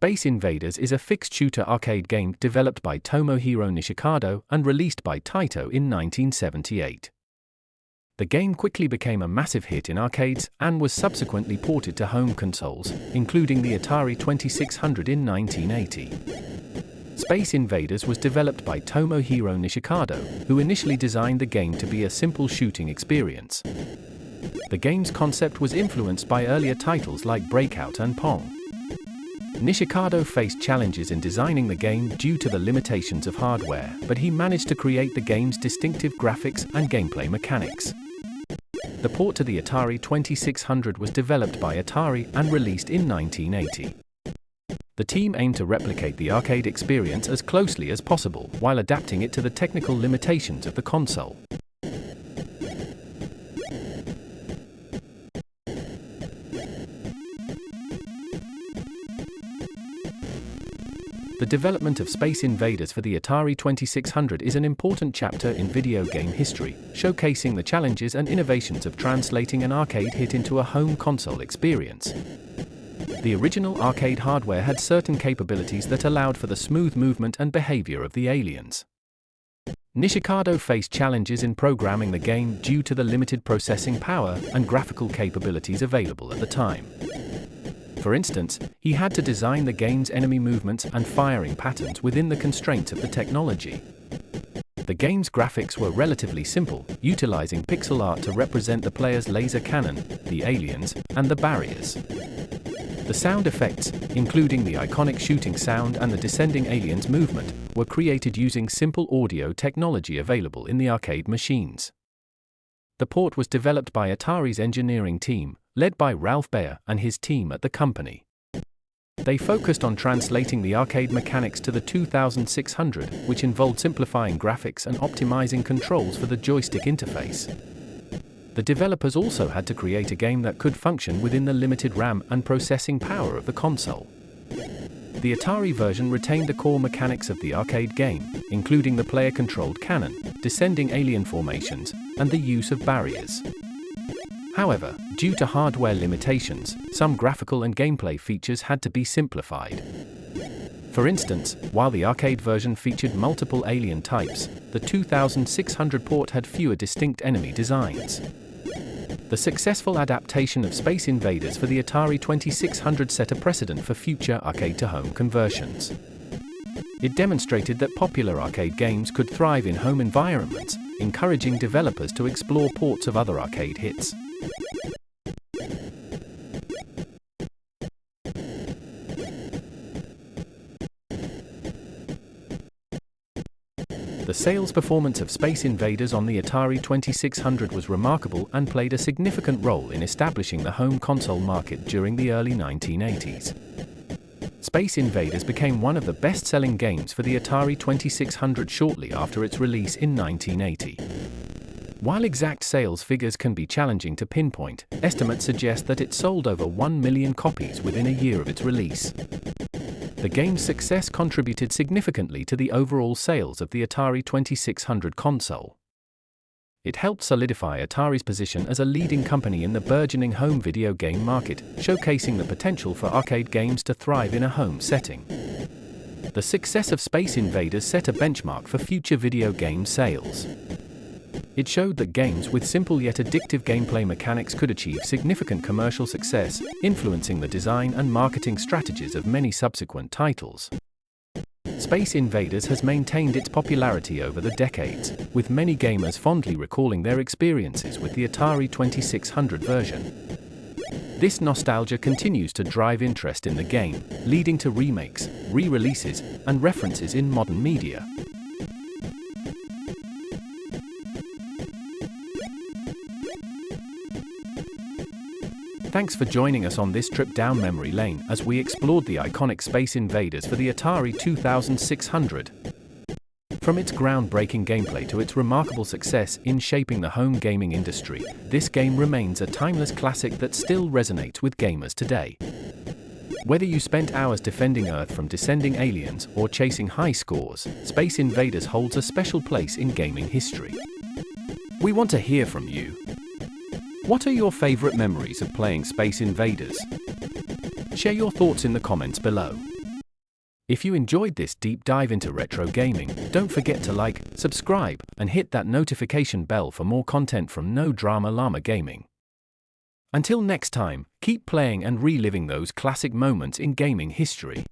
Space Invaders is a fixed-shooter arcade game developed by Tomohiro Nishikado and released by Taito in 1978. The game quickly became a massive hit in arcades and was subsequently ported to home consoles, including the Atari 2600 in 1980. Space Invaders was developed by Tomohiro Nishikado, who initially designed the game to be a simple shooting experience. The game's concept was influenced by earlier titles like Breakout and Pong. Nishikado faced challenges in designing the game due to the limitations of hardware, but he managed to create the game's distinctive graphics and gameplay mechanics. The port to the Atari 2600 was developed by Atari and released in 1980. The team aimed to replicate the arcade experience as closely as possible while adapting it to the technical limitations of the console. The development of Space Invaders for the Atari 2600 is an important chapter in video game history, showcasing the challenges and innovations of translating an arcade hit into a home console experience. The original arcade hardware had certain capabilities that allowed for the smooth movement and behavior of the aliens. Nishikado faced challenges in programming the game due to the limited processing power and graphical capabilities available at the time. For instance, he had to design the game's enemy movements and firing patterns within the constraints of the technology. The game's graphics were relatively simple, utilizing pixel art to represent the player's laser cannon, the aliens, and the barriers. The sound effects, including the iconic shooting sound and the descending aliens' movement, were created using simple audio technology available in the arcade machines. The port was developed by Atari's engineering team, led by Ralph Baer and his team at the company. They focused on translating the arcade mechanics to the 2600, which involved simplifying graphics and optimizing controls for the joystick interface. The developers also had to create a game that could function within the limited RAM and processing power of the console. The Atari version retained the core mechanics of the arcade game, including the player-controlled cannon, descending alien formations, and the use of barriers. However, due to hardware limitations, some graphical and gameplay features had to be simplified. For instance, while the arcade version featured multiple alien types, the 2600 port had fewer distinct enemy designs. The successful adaptation of Space Invaders for the Atari 2600 set a precedent for future arcade-to-home conversions. It demonstrated that popular arcade games could thrive in home environments, encouraging developers to explore ports of other arcade hits. The sales performance of Space Invaders on the Atari 2600 was remarkable and played a significant role in establishing the home console market during the early 1980s. Space Invaders became one of the best-selling games for the Atari 2600 shortly after its release in 1980. While exact sales figures can be challenging to pinpoint, estimates suggest that it sold over 1 million copies within a year of its release. The game's success contributed significantly to the overall sales of the Atari 2600 console. It helped solidify Atari's position as a leading company in the burgeoning home video game market, showcasing the potential for arcade games to thrive in a home setting. The success of Space Invaders set a benchmark for future video game sales. It showed that games with simple yet addictive gameplay mechanics could achieve significant commercial success, influencing the design and marketing strategies of many subsequent titles. Space Invaders has maintained its popularity over the decades, with many gamers fondly recalling their experiences with the Atari 2600 version. This nostalgia continues to drive interest in the game, leading to remakes, re-releases, and references in modern media. Thanks for joining us on this trip down memory lane as we explored the iconic Space Invaders for the Atari 2600. From its groundbreaking gameplay to its remarkable success in shaping the home gaming industry, this game remains a timeless classic that still resonates with gamers today. Whether you spent hours defending Earth from descending aliens or chasing high scores, Space Invaders holds a special place in gaming history. We want to hear from you. What are your favorite memories of playing Space Invaders? Share your thoughts in the comments below. If you enjoyed this deep dive into retro gaming, don't forget to like, subscribe, and hit that notification bell for more content from No Drama Llama Gaming. Until next time, keep playing and reliving those classic moments in gaming history.